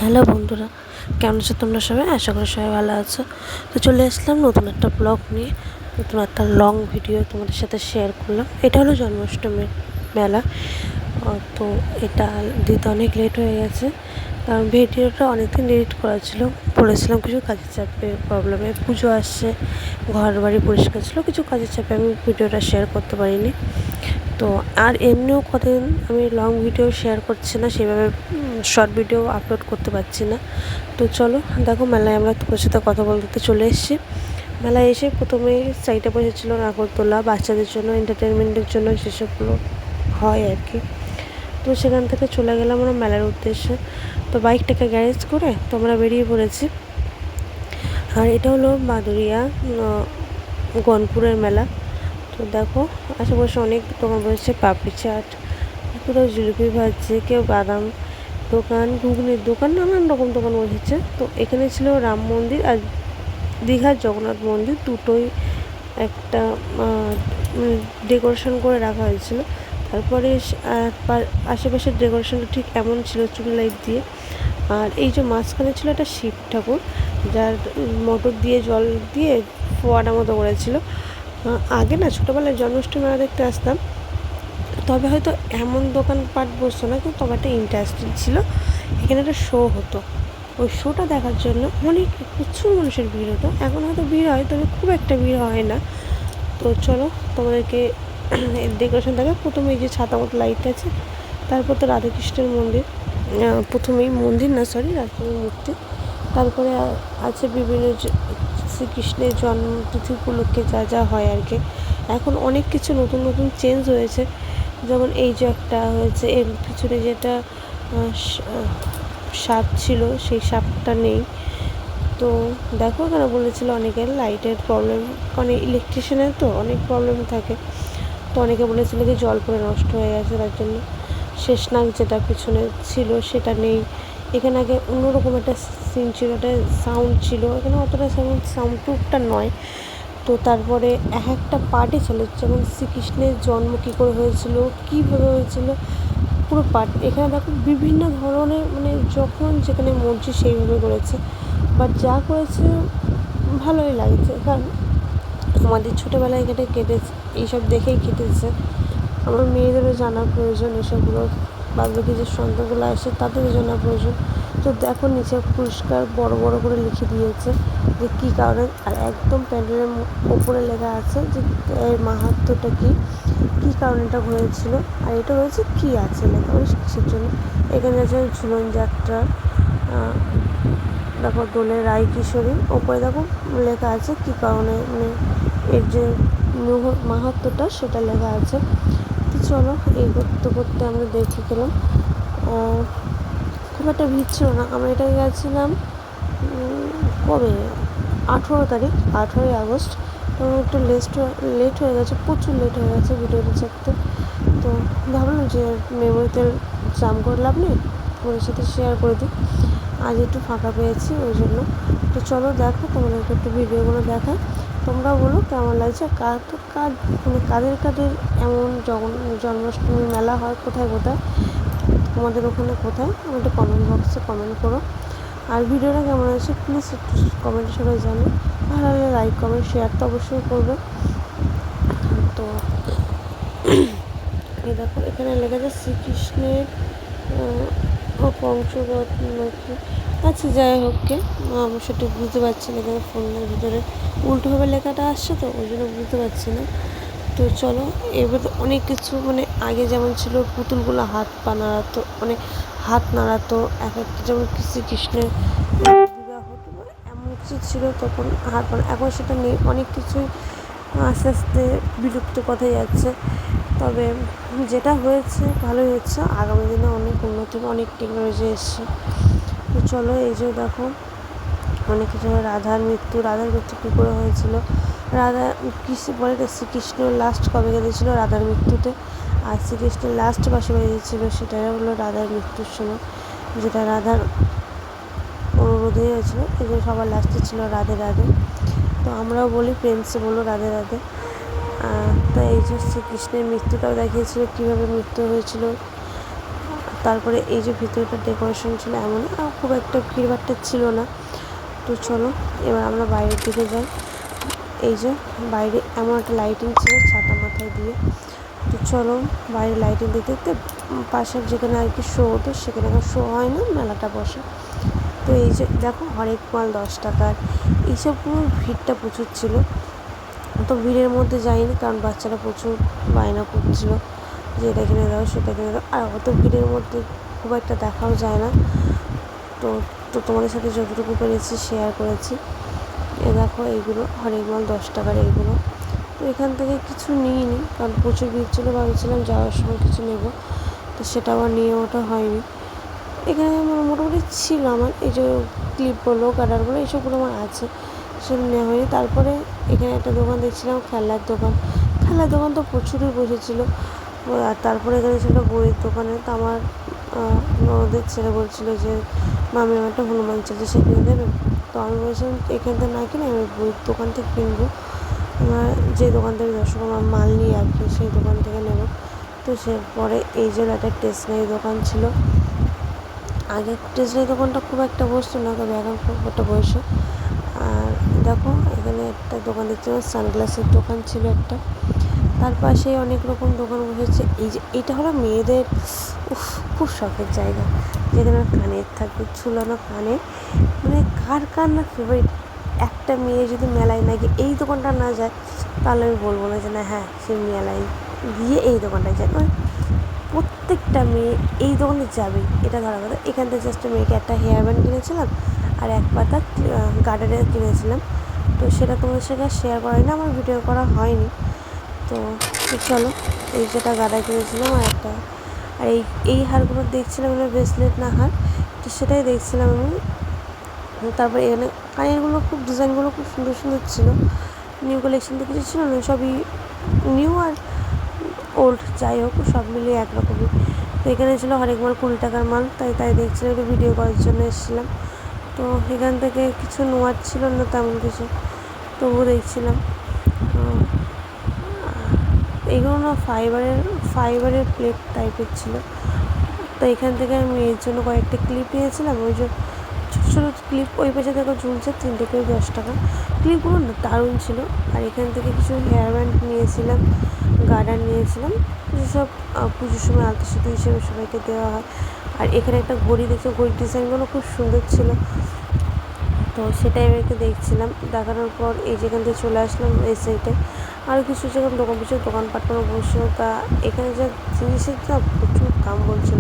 Hello বন্ধুরা, কেমন আছো তোমরা সবাই? আশা করি সবাই ভালো আছো। তো চলে আসলাম নতুন একটা ব্লগ নিয়ে, নতুন একটা লং ভিডিও তোমাদের সাথে শেয়ার করলাম। এটা হলো জন্মাষ্টমীর মেলা। তো এটা দিতে অনেক লেট হয়ে গেছে, কারণ ভিডিওটা অনেকদিন এডিট করা ছিল। বলেছিলাম কিছু কাজের চাপে প্রবলেমে, পুজো আসছে, ঘর বাড়ি পরিষ্কার ছিল, কিছু কাজের চাপে আমি ভিডিওটা শেয়ার করতে পারিনি। তো আর এমনিও কদিন আমি লং ভিডিও শেয়ার করছি না, সেভাবে শর্ট ভিডিও আপলোড করতে পারছি না। তো চলো দেখো, মেলায় আমরা তোমার সাথে কথা বলতে চলে এসেছি। মেলায় এসে প্রথমেই সাইডে বসেছিল নাগরদোলা, বাচ্চাদের জন্য এন্টারটেনমেন্টের জন্য যেসবগুলো হয় আর কি। তো সেখান থেকে চলে গেলাম আমরা মেলার উদ্দেশ্যে। তো বাইকটাকে গ্যারেজ করে তো আমরা বেরিয়ে পড়েছি। আর এটা হলো বাদুরিয়া গনপুরের মেলা। তো দেখো আশেপাশে অনেক দোকান বসেছে, পাপড়ি চাট, পুরো জিলিপি ভাজছে, কেউ বাদাম দোকান, ঘুগনির দোকান, নানান রকম দোকান বসেছে। তো এখানে ছিল রাম মন্দির আর দীঘার জগন্নাথ মন্দির, দুটোই একটা ডেকোরেশন করে রাখা হয়েছিল। তারপরে আশেপাশের ডেকোরেশনটা ঠিক এমন ছিল, চুল লাইট দিয়ে। আর এই যে মাঝখানে ছিল একটা শিব ঠাকুর, যার মোটর দিয়ে জল দিয়ে ফোয়ারা মতো করেছিল। আগে না ছোটোবেলায় জন্মাষ্টমী মেলা দেখতে আসতাম, তবে হয়তো এমন দোকানপাট বসতো না, কিন্তু তবে একটা ইন্টারেস্টিং ছিল। এখানে একটা শো হতো, ওই শোটা দেখার জন্য অনেক প্রচুর মানুষের ভিড় হতো। এখন হয়তো ভিড় হয়, তবে খুব একটা ভিড় হয় না। তো চলো তোমাদেরকে ডেকোরেশন দেখা। প্রথমে এই যে ছাতা মতো লাইট আছে, তারপর তো রাধাকৃষ্ণের মন্দির, প্রথমেই মন্দির না সরি রাধাকৃষ্ণের মূর্তি। তারপরে আছে বিভিন্ন শ্রীকৃষ্ণের জন্মতিথি উপলক্ষে যা যা হয় আর কি। এখন অনেক কিছু নতুন নতুন চেঞ্জ হয়েছে, যেমন এই যে একটা হয়েছে, এর পিছনে যেটা সাপ ছিল সেই সাপটা নেই। তো দেখো এখানে বলেছিল অনেকের লাইটের প্রবলেম, মানে ইলেকট্রিশিয়ানের তো অনেক প্রবলেম থাকে। তো অনেকে বলেছিল যে জল পড়ে নষ্ট হয়ে গেছে, তার জন্য শেষনাগ যেটা পিছনে ছিল সেটা নেই। এখানে আগে অন্যরকম একটা সিন ছিল, একটা সাউন্ড ছিল, এখানে অতটা সাউন্ড প্রুফটা নয়। তো তারপরে এক একটা পার্টই ছিল, যেমন শ্রীকৃষ্ণের জন্ম কী করে হয়েছিল, কীভাবে হয়েছিল, পুরো পার্ট। এখানে দেখো বিভিন্ন ধরনের, মানে যখন যেখানে মর্জি সেইভাবে করেছে, বাট যা করেছে ভালোই লাগছে। কারণ আমাদের ছোটোবেলায় কেটেছে, এইসব দেখেই কেটেছে। আমার মেয়েদেরও জানার প্রয়োজন এসবগুলো, বাদবাকি যে সন্তানগুলো আসে তাদেরও জানার প্রয়োজন। তো দেখো নিচে পরিষ্কার বড় বড় করে লিখে দিয়েছে যে কী কারণে, আর একদম প্যান্ডেলের ওপরে লেখা আছে যে এর মাহাত্ম্যটা কী, কী কারণে এটা হয়েছিল, আর এটা হয়েছে কী আছে লেখা, মানে কিসের জন্য। এখানে আছে ঝুলন যাত্রা, দেখো দোলের রায় কিশোরী, ওপরে দেখো লেখা আছে কী কারণে, মানে এর যে মাহাত্ম্যটা সেটা লেখা আছে। তো চলো এই করতে করতে আমরা দেখে গেলাম। খুব একটা ভিড় ছিল না, আমরা এটা গেছিলাম কবে, 18 আগস্ট। তো একটু লেট হয়ে গেছে, প্রচুর লেট হয়ে গেছে ভিডিওটা ছাড়তে। তো ভাবলাম যে মেমোরিতে জাম করে লাভ নেই, ওদের সাথে শেয়ার করে দিই। আজ একটু ফাঁকা পেয়েছি ওই জন্য। তো চলো দেখো, তোমাদেরকে একটু ভিডিওগুলো দেখায়, তোমরা বলো কেমন লাগছে। মানে কাদের কাদের এমন জন্মাষ্টমী মেলা হয়, কোথায় কোথায়, তোমাদের ওখানে কোথায়, আমাদের কমেন্ট বক্সে কমেন্ট করো। আর ভিডিওটা কেমন আছে প্লিজ একটু কমেন্টে সবাই জানো। ভালো লাগলে লাইক কমেন্ট শেয়ার তো অবশ্যই করবে। তো এই দেখো এখানে লেখা আছে শ্রীকৃষ্ণের পঞ্চবট নাকি, আচ্ছা যাই হোক কে, আমি সেটা বুঝতে পারছি না, এখানে ফোনের ভিতরে উল্টোভাবে লেখাটা আসছে তো ওই জন্য বুঝতে পারছি না। তো চলো এবার অনেক কিছু, মানে আগে যেমন ছিল পুতুলগুলো হাত পা নাড়াতো, মানে হাত নাড়াতো এক একটা, যেমন শ্রীকৃষ্ণের বিবাহ এমন কিছু ছিল তখন হাত পা, এখন সেটা নেই। অনেক কিছুই আস্তে আস্তে বিলুপ্ত কথাই যাচ্ছে, তবে যেটা হয়েছে ভালোই হচ্ছে। আগামী দিনে অনেক উন্নতি, অনেক টেকনোলজি এসছে। তো চলো এই যে দেখো অনেক কিছু, রাধার মৃত্যু কী করে হয়েছিল, রাধা কৃষ্ণ বলে শ্রীকৃষ্ণ লাস্ট কবে কেঁদেছিল, রাধার মৃত্যুতে। আর শ্রীকৃষ্ণের লাস্ট বাঁশি বাজিয়েছিল সেটাই হলো রাধার মৃত্যুর সময়, যেটা রাধার অনুরোধেই হয়েছিল। এই যে সবার লাস্টে ছিল রাধে রাধে। তো আমরাও বলি প্রেমসে বলো রাধে রাধে। তো এই যে শ্রীকৃষ্ণের মৃত্যুটাও দেখিয়েছিল, কীভাবে মৃত্যু হয়েছিল, তারপরে এই যে ভিতরটা ডেকোরেশন ছিল এমন, আর খুব একটা ভিড়ভাট্টা ছিল না। তো চলো এবার আমরা বাইরের দিকে যাই। এই যে বাইরে এমন একটা লাইটিং ছিল ছাতা মাথায় দিয়ে। তো চলো বাইরে লাইটিং দেখতে দেখতে পাশের যেখানে আর কি শো হতো সেখানে এখন শো হয় না, মেলাটা বসে। তো এই যে দেখো হরেক মাল 10 টাকার, এইসব পুরো ভিড়টা প্রচুর ছিল। তো ভিড়ের মধ্যে যাইনি কারণ বাচ্চারা প্রচুর বায়না করছিল যে এটা কিনে দাও সেটা কিনে দাও, আর অত ভিড়ের মধ্যে খুব একটা দেখাও যায় না। তো তো তোমাদের সাথে যতটুকু পেরেছি শেয়ার করেছি। এ দেখো এইগুলো হরেক মাল 10 টাকার এইগুলো। তো এখান থেকে কিছু নিইনি কারণ প্রচুর ভিড় ছিল, ভাবছিলাম যাওয়ার সময় কিছু নেব, তো সেটা আবার নিয়ে ওঠা হয়নি। এখানে মোটামুটি ছিল আমার এই যে ক্লিপ বলো কাটার বলো এইসবগুলো আমার আছে, সেগুলো নেওয়া হয়নি। তারপরে এখানে একটা দোকান দেখছিলাম, খেলার দোকান। খেলার দোকান তো প্রচুরই বসেছিল। আর তারপরে এখানে ছিল বইয়ের দোকানে। তো আমার ননদের ছেলে বলছিল যে মামি আমার একটা হনুমান চালিশা কিনে দেবেন। তো আমি বলছিলাম এখান থেকে না কিনে আমি বইয়ের দোকান থেকে কিনবো, আমার যে দোকান থেকে 10 টাকা মাল নিয়ে আর কি সেই দোকান থেকে নেব। তো পরে এই যে একটা স্টেশনারি দোকান ছিল। আগে স্টেশনারি দোকানটা খুব একটা বসতো না, তবে এখন খুব একটা বসে। আর দেখো এখানে একটা দোকান দেখছি, সানগ্লাসের দোকান ছিল একটা। তার পাশে অনেক রকম দোকান বসেছে। এই যে এটা হলো মেয়েদের খুব শখের জায়গা, যেখানে কানের থাকবে ঝুলানো কানের, মানে কার কার না ফেভারিট। একটা মেয়ে যদি মেলায় না গিয়ে এই দোকানটা না যায় তাহলে আমি বলবো না যে না হ্যাঁ সে মেলায় গিয়ে এই দোকানটায় যায়, মানে প্রত্যেকটা মেয়ে এই দোকানে যাবেই, এটা ধরা কথা। এখান থেকে জাস্ট মেয়েকে একটা হেয়ার ব্যান্ড কিনেছিলাম আর এক পাতা গার্ডারে কিনেছিলাম। তো সেটা তোমাদের সাথে শেয়ার করাই না, আমার ভিডিও করা হয়নি। তো চলো এই যেটা গার্ডার কিনেছিলাম আর একটা, আর এই হারগুলো দেখছিলাম মানে ব্রেসলেট না হার, তো সেটাই দেখছিলাম আমি। তারপরে এখানে কানেরগুলো খুব ডিজাইনগুলো খুব সুন্দর সুন্দর ছিল। নিউ কালেকশন তো কিছু ছিল না, সবই নিউ আর ওল্ড যাই হোক সব মিলিয়ে একরকমই। তো এখানে ছিল হরেক মাল 20 টাকার মাল, তাই দেখছিলাম, একটু ভিডিও করার জন্য এসেছিলাম। তো এখান থেকে কিছু নেওয়ার ছিল না তেমন কিছু, তবুও দেখছিলাম। এগুলো না ফাইবারের প্লেট টাইপের ছিল। তো এখান থেকে আমি এর জন্য কয়েকটা ক্লিপ নিয়েছিলাম, ওই যে ছোটো ছোটো ক্লিপ ওই পাশে দেখো ঝুলছে 3টে করে 10 টাকা। ক্লিপগুলো না দারুণ ছিল। আর এখান থেকে কিছু হেয়ার ব্যান্ড নিয়েছিলাম, গার্ডার নিয়েছিলাম, যেসব পুজোর সময় আলতাসুতি হিসেবে সবাইকে দেওয়া হয়। আর এখানে একটা ঘড়ি দেখছো, ঘড়ির ডিজাইনগুলো খুব সুন্দর ছিল। তো সেটাই আমি একটু দেখছিলাম, দেখানোর পর এই যেখান থেকে চলে আসলাম এই সাইডে। আরও কিছু যেরকম দোকানপাটও বসছিল। তা এখানে যা জিনিসের যা প্রচুর দাম বলছিল,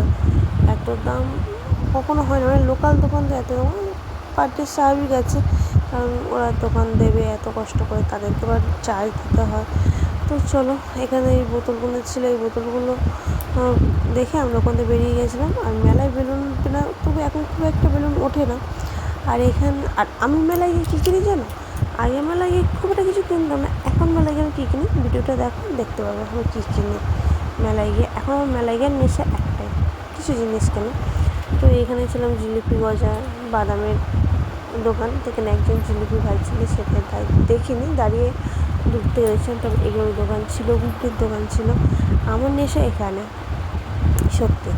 এত দাম কখনো হয় না, মানে লোকাল দোকান তো এত দাম পার ডে স্বাভাবিক আছে, কারণ ওরা দোকান দেবে এত কষ্ট করে, তাদেরকে আবার চার্জ দিতে হয়। তো চলো এখানে এই বোতলগুলো ছিল, এই বোতলগুলো দেখে আমরা ওখান থেকে বেরিয়ে গেছিলাম। আর মেলায় বেলুন কেনা, তবে এখন খুব একটা বেলুন ওঠে না। আর আর আমি মেলায় গিয়ে কী কিনি জানো, আগে মেলায় গিয়ে খুব একটা কিছু কিনতাম না, এখন মেলায় গিয়ে আমি কী কিনি ভিডিওটা দেখতে পাবো এখন কী কিনি মেলায় গিয়ে। এখন আমার মেলায় গিয়ে নেশা একটাই, কিছু জিনিস কেনে। তো এখানে ছিলাম জিলিপি গজা বাদামের দোকান, যেখানে একজন জিলিপি ভাজছিল, সেটা দেখিনি, দাঁড়িয়ে ঢুকতে গেছিলাম। তবে এগুলোর দোকান ছিল, গুড়ির দোকান ছিল। আমার নেশা এখানে, সত্যি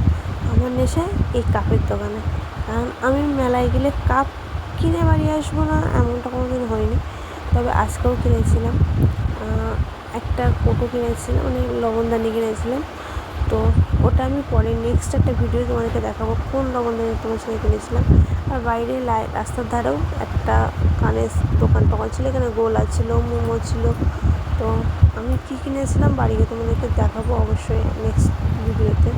আমার নেশা এই কাপের দোকানে। কারণ আমি মেলায় গেলে কাপ কিনে বাড়ি আসবো না এমনটা কোনো দিন হয়নি। তবে আজকেও কিনেছিলাম একটা কোটো কিনেছিলাম, মানে লবণদানি কিনেছিলাম। তো ওটা আমি পরে নেক্সট একটা ভিডিও তোমাদেরকে দেখাবো কোন লবণদানি তোমার সাথে কিনেছিলাম। আর বাইরে রাস্তার ধারেও একটা কানের দোকান ছিল, এখানে গোলা ছিল, মোমো ছিল। তো আমি কী কিনেছিলাম বাড়ি গিয়ে তোমাদেরকে দেখাবো অবশ্যই নেক্সট ভিডিওতে।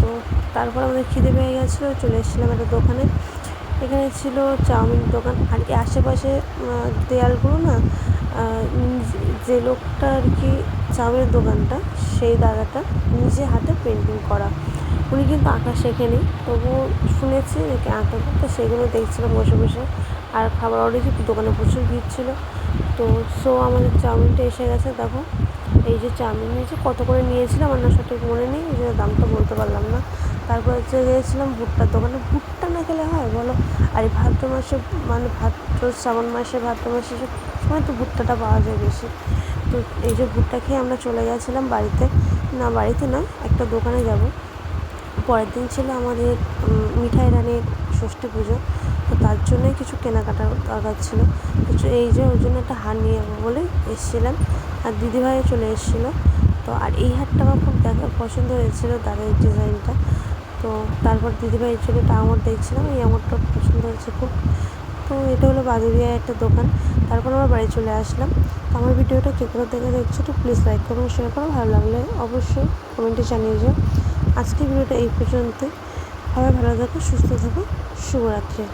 তো তারপর আমাদের খিদে পেয়ে গেছিলো, চলে এসেছিলাম একটা দোকানে। এখানে ছিল চাউমিন দোকান। আর এই আশেপাশে দেয়ালগুলো না, যে লোকটা আর কি চাউমিনের দোকানটা, সেই দাদাটা নিজে হাতে পেন্টিং করা, উনি কিন্তু আঁকা শেখেনি, তবুও শুনেছি নাকি আঁকা, তো সেগুলো দেখছিলাম বসে বসে। আর খাবার অর্ডার দোকানে প্রচুর ভিড় ছিল। তো আমাদের চাউমিনটা এসে গেছে, দেখো এই যে চাউমিন নিয়েছি, কত করে নিয়েছিলাম আমার না সঠিক মনে নেই, এই যে দামটা বলতে পারলাম না। তারপর হচ্ছে গিয়েছিলাম ভুট্টার দোকানে। ভুট্টা না খেলে হয় বলো? আর এই ভাদ্র মাসে, মানে শ্রাবণ মাসে ভাদ্র মাসে সময় তো ভুট্টাটা পাওয়া যায় বেশি। তো এই যে ভুট্টা খেয়ে আমরা চলে গেছিলাম বাড়িতে, না বাড়িতে নয় একটা দোকানে যাব। পরের দিন ছিল আমাদের মিঠাই রানীর ষষ্ঠী পুজো, তো তার জন্যই কিছু কেনাকাটার দরকার ছিল। কিছু এই যে ওই জন্য একটা হার নিয়ে যাবো বলে এসেছিলাম, আর দিদিভাইও চলে এসেছিলো। তো আর এই হারটা আমার খুব পছন্দ হয়েছিলো, তাদের ডিজাইনটা। তো তারপর দিদিভাই চলে একটা আঙুর দেখছিলাম, এই আঙুরটা পছন্দ হয়েছে খুব। তো এটা হলো বাদুরিয়ার একটা দোকান। তারপর আমরা বাড়ি চলে আসলাম। তো আমার ভিডিওটা কে কোথা থেকে দেখছো তো প্লিজ লাইক করো, শেয়ার করো, ভালো লাগলে অবশ্যই কমেন্টে জানিয়ে যাও। আজকের ভিডিওটা এই পর্যন্তই। সবাই ভালো থাকো, সুস্থ থাকো, শুভরাত্রি।